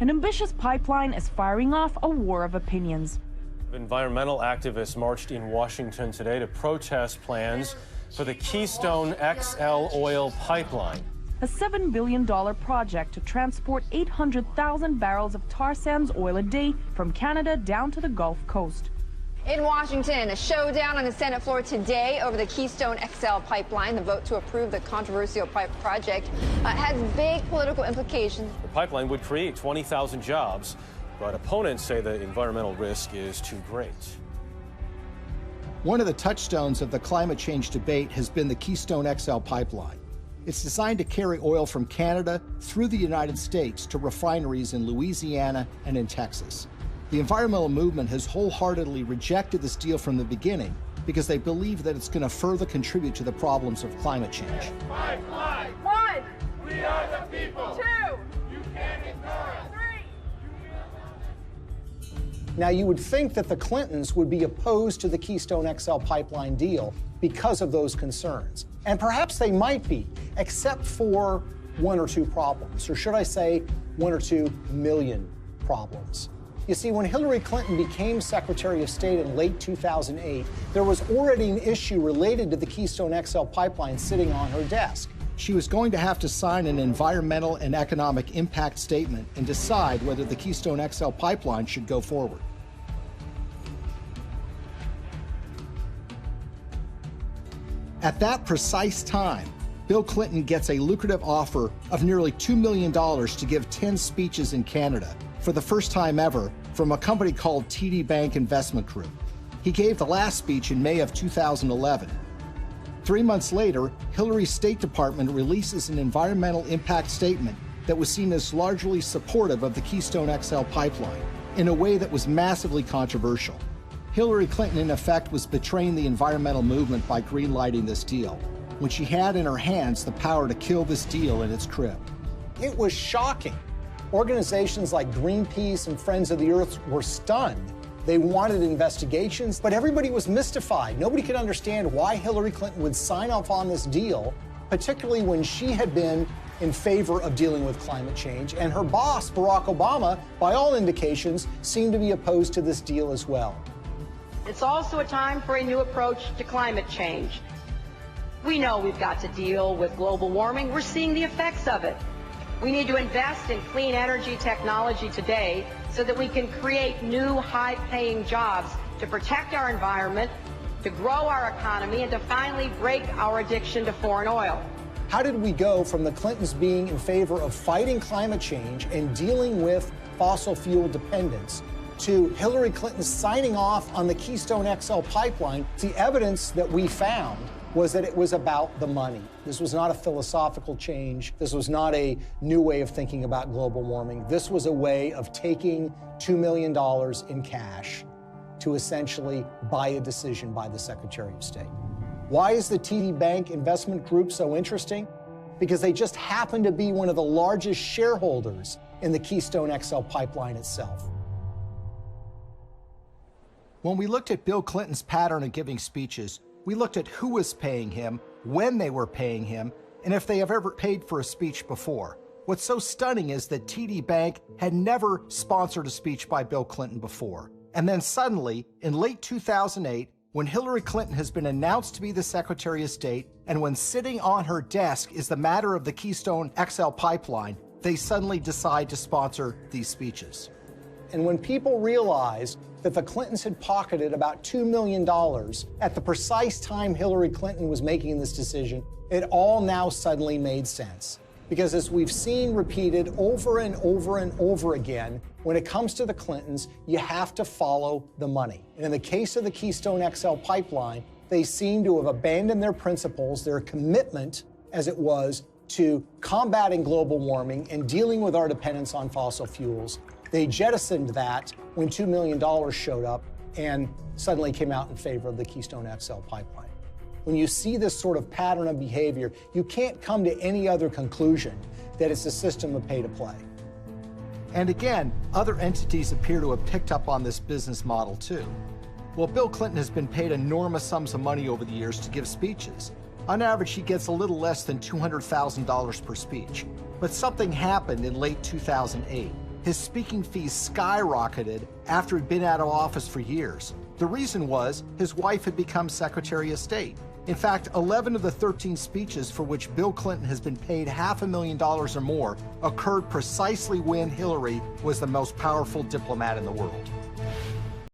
An ambitious pipeline is firing off a war of opinions. Environmental activists marched in Washington today to protest plans for the Keystone XL oil pipeline. A $7 billion project to transport 800,000 barrels of tar sands oil a day from Canada down to the Gulf Coast. In Washington, a showdown on the Senate floor today over the Keystone XL pipeline. The vote to approve the controversial project has big political implications. The pipeline would create 20,000 jobs, but opponents say the environmental risk is too great. One of the touchstones of the climate change debate has been the Keystone XL pipeline. It's designed to carry oil from Canada through the United States to refineries in Louisiana and in Texas. The environmental movement has wholeheartedly rejected this deal from the beginning because they believe that it's going to further contribute to the problems of climate change. Pipeline. 1. We are the people. 2. You can't ignore us. 3. Now, you would think that the Clintons would be opposed to the Keystone XL pipeline deal because of those concerns. And perhaps they might be, except for one or two problems, or should I say 1 or 2 million problems. You see, when Hillary Clinton became Secretary of State in late 2008, there was already an issue related to the Keystone XL pipeline sitting on her desk. She was going to have to sign an environmental and economic impact statement and decide whether the Keystone XL pipeline should go forward. At that precise time, Bill Clinton gets a lucrative offer of nearly $2 million to give 10 speeches in Canada for the first time ever from a company called TD Bank Investment Group. He gave the last speech in May of 2011. 3 months later, Hillary's State Department releases an environmental impact statement that was seen as largely supportive of the Keystone XL pipeline in a way that was massively controversial. Hillary Clinton, in effect, was betraying the environmental movement by greenlighting this deal, when she had in her hands the power to kill this deal in its crib. It was shocking. Organizations like Greenpeace and Friends of the Earth were stunned. They wanted investigations, but everybody was mystified. Nobody could understand why Hillary Clinton would sign off on this deal, particularly when she had been in favor of dealing with climate change, and her boss, Barack Obama, by all indications, seemed to be opposed to this deal as well. It's also a time for a new approach to climate change. We know we've got to deal with global warming. We're seeing the effects of it. We need to invest in clean energy technology today so that we can create new high-paying jobs to protect our environment, to grow our economy, and to finally break our addiction to foreign oil. How did we go from the Clintons being in favor of fighting climate change and dealing with fossil fuel dependence to Hillary Clinton signing off on the Keystone XL pipeline? The evidence that we found was that it was about the money. This was not a philosophical change. This was not a new way of thinking about global warming. This was a way of taking $2 million in cash to essentially buy a decision by the Secretary of State. Why is the TD Bank Investment Group so interesting? Because they just happen to be one of the largest shareholders in the Keystone XL pipeline itself. When we looked at Bill Clinton's pattern of giving speeches, we looked at who was paying him, when they were paying him, and if they have ever paid for a speech before. What's so stunning is that TD Bank had never sponsored a speech by Bill Clinton before. And then suddenly, in late 2008, when Hillary Clinton has been announced to be the Secretary of State, and when sitting on her desk is the matter of the Keystone XL pipeline, they suddenly decide to sponsor these speeches. And when people realized that the Clintons had pocketed about $2 million at the precise time Hillary Clinton was making this decision, it all now suddenly made sense. Because as we've seen repeated over and over and over again, when it comes to the Clintons, you have to follow the money. And in the case of the Keystone XL pipeline, they seem to have abandoned their principles, their commitment, as it was, to combating global warming and dealing with our dependence on fossil fuels. They jettisoned that when $2 million showed up and suddenly came out in favor of the Keystone XL pipeline. When you see this sort of pattern of behavior, you can't come to any other conclusion that it's a system of pay to play. And again, other entities appear to have picked up on this business model too. Well, Bill Clinton has been paid enormous sums of money over the years to give speeches. On average, he gets a little less than $200,000 per speech. But something happened in late 2008. his speaking fees skyrocketed after he'd been out of office for years. The reason was his wife had become Secretary of State. In fact, 11 of the 13 speeches for which Bill Clinton has been paid $500,000 or more occurred precisely when Hillary was the most powerful diplomat in the world.